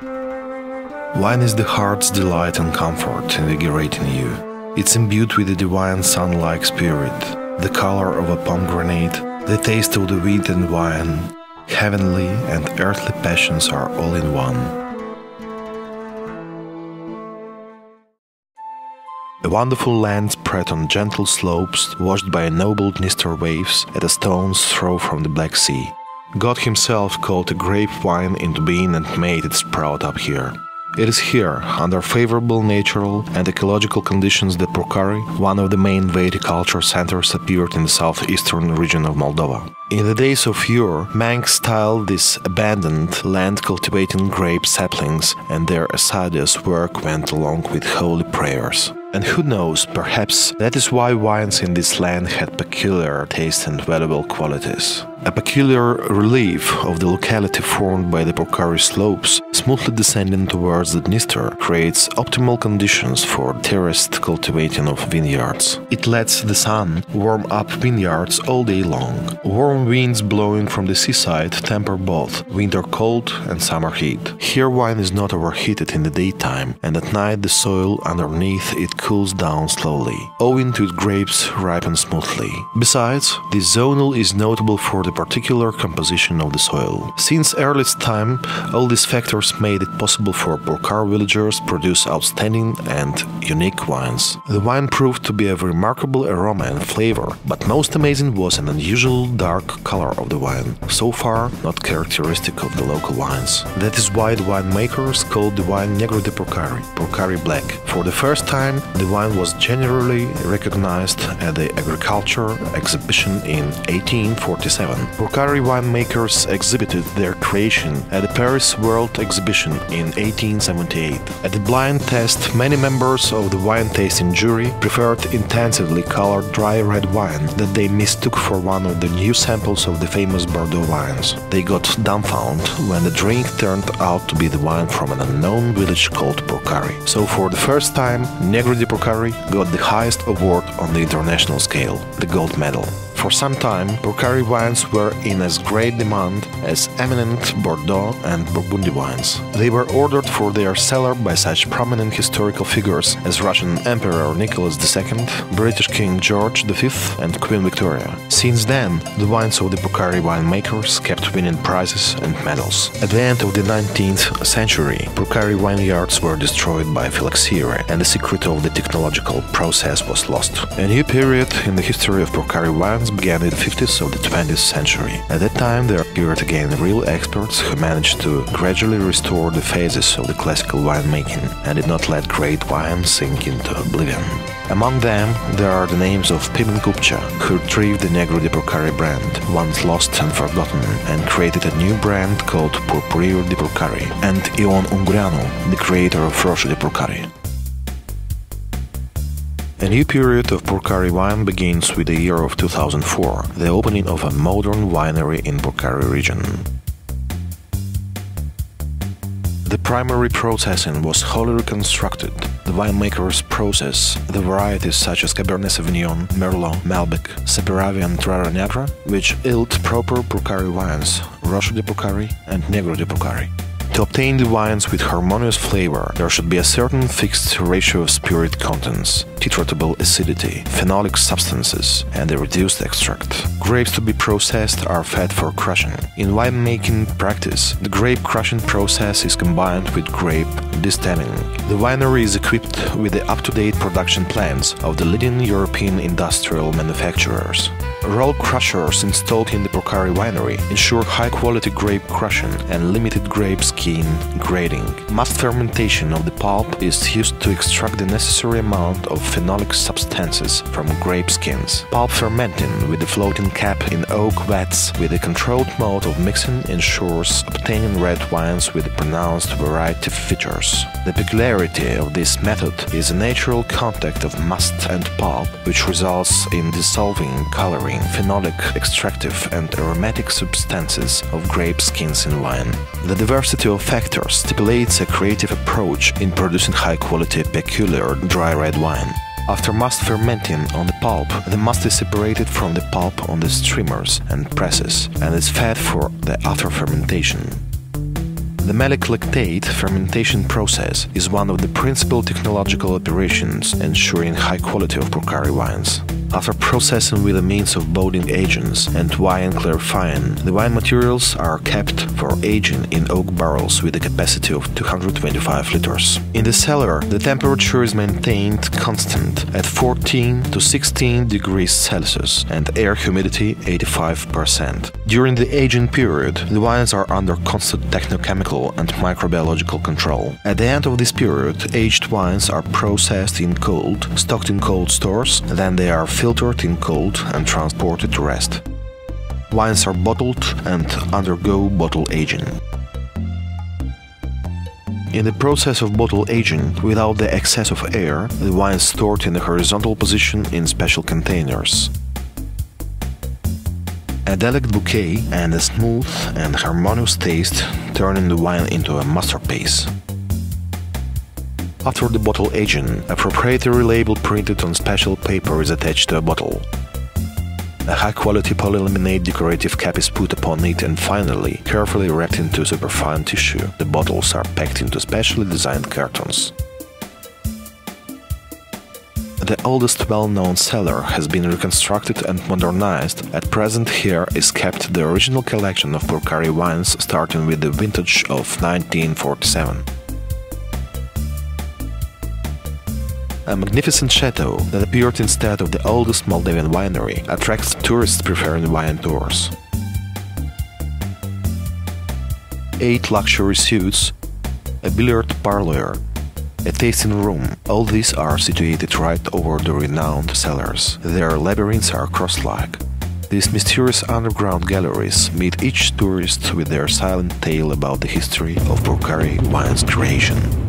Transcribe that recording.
Wine is the heart's delight and comfort, invigorating you. It's imbued with the divine sun-like spirit, the color of a pomegranate, the taste of the wheat and wine. Heavenly and earthly passions are all in one. A wonderful land spread on gentle slopes, washed by noble Dniester waves at a stone's throw from the Black Sea. God himself called a grape wine into being and made it sprout up here. It is here, under favorable natural and ecological conditions, that Purcari, one of the main viticulture centers, appeared in the southeastern region of Moldova. In the days of yore, Manx styled this abandoned land cultivating grape saplings, and their assiduous work went along with holy prayers. And who knows, perhaps that is why wines in this land had peculiar taste and valuable qualities. A peculiar relief of the locality formed by the Purcari slopes, smoothly descending towards the Dniester, creates optimal conditions for terraced cultivating of vineyards. It lets the sun warm up vineyards all day long. Warm winds blowing from the seaside temper both winter cold and summer heat. Here wine is not overheated in the daytime, and at night the soil underneath it cools down slowly, owing to its grapes ripen smoothly. Besides, this zonal is notable for the particular composition of the soil. Since earliest time, all these factors made it possible for Purcari villagers to produce outstanding and unique wines. The wine proved to be of remarkable aroma and flavor, but most amazing was an unusual dark color of the wine, so far not characteristic of the local wines. That is why the winemakers called the wine Negro de Purcari, Purcari Black. For the first time, the wine was generally recognized at the agriculture exhibition in 1847. Purcari winemakers exhibited their creation at the Paris World Exhibition in 1878. At the blind test, many members of the wine tasting jury preferred intensively colored dry red wine that they mistook for one of the new samples of the famous Bordeaux wines. They got dumbfounded when the drink turned out to be the wine from an unknown village called Purcari. So for the first time, Negro de Purcari got the highest award on the international scale, the gold medal. For some time, Purcari wines were in as great demand as eminent Bordeaux and Burgundy wines. They were ordered for their cellar by such prominent historical figures as Russian Emperor Nicholas II, British King George V, and Queen Victoria. Since then, the wines of the Purcari winemakers kept winning prizes and medals. At the end of the 19th century, Purcari vineyards were destroyed by phylloxera, and the secret of the technological process was lost. A new period in the history of Purcari wines began in the 50s of the 20th century. At that time, there appeared again real experts who managed to gradually restore the phases of the classical winemaking and did not let great wine sink into oblivion. Among them, there are the names of Pimen Kupcha, who retrieved the Negro de Purcari brand, once lost and forgotten, and created a new brand called Purpurio de Purcari, and Ion Ungureanu, the creator of Roșu de Purcari. A new period of Purcari wine begins with the year of 2004, the opening of a modern winery in Purcari region. The primary processing was wholly reconstructed. The winemakers process the varieties such as Cabernet Sauvignon, Merlot, Malbec, Saperavi and Terra Negra, which yield proper Purcari wines, Roșu de Purcari and Negro de Purcari. To obtain the wines with harmonious flavor, there should be a certain fixed ratio of spirit contents, titratable acidity, phenolic substances, and a reduced extract. Grapes to be processed are fed for crushing. In winemaking practice, the grape crushing process is combined with grape distemming. The winery is equipped with the up-to-date production plans of the leading European industrial manufacturers. Roll crushers installed in the Purcari winery ensure high-quality grape crushing and limited grape skin grading. Mast fermentation of the pulp is used to extract the necessary amount of phenolic substances from grape skins. Pulp fermenting with the floating cap in oak vats with a controlled mode of mixing ensures obtaining red wines with pronounced variety features. The peculiarity of this method is a natural contact of mast and pulp, which results in dissolving, coloring, phenolic, extractive and aromatic substances of grape skins in wine. The diversity of factors stipulates a creative approach in producing high-quality, peculiar dry red wine. After mast fermenting on the pulp, the mast is separated from the pulp on the streamers and presses and is fed for the after fermentation. The malic lactate fermentation process is one of the principal technological operations ensuring high quality of Purcari wines. After processing with the means of bottling agents and wine clarifying, the wine materials are kept for aging in oak barrels with a capacity of 225 liters. In the cellar, the temperature is maintained constant at 14 to 16 degrees Celsius and air humidity 85%. During the aging period, the wines are under constant technochemical and microbiological control. At the end of this period, aged wines are processed in cold, stocked in cold stores, then they are filtered in cold and transported to rest. Wines are bottled and undergo bottle aging. In the process of bottle aging, without the excess of air, the wine is stored in a horizontal position in special containers. A delicate bouquet and a smooth and harmonious taste turning the wine into a masterpiece. After the bottle aging, a proprietary label printed on special paper is attached to a bottle. A high-quality polylaminate decorative cap is put upon it and finally, carefully wrapped into superfine tissue, the bottles are packed into specially designed cartons. The oldest well-known cellar has been reconstructed and modernized. At present here is kept the original collection of Purcari wines starting with the vintage of 1947. A magnificent chateau that appeared instead of the oldest Moldavian winery attracts tourists preferring wine tours. 8 luxury suites, a billiard parlor, a tasting room, all these are situated right over the renowned cellars. Their labyrinths are cross-like. These mysterious underground galleries meet each tourist with their silent tale about the history of Purcari wine's creation.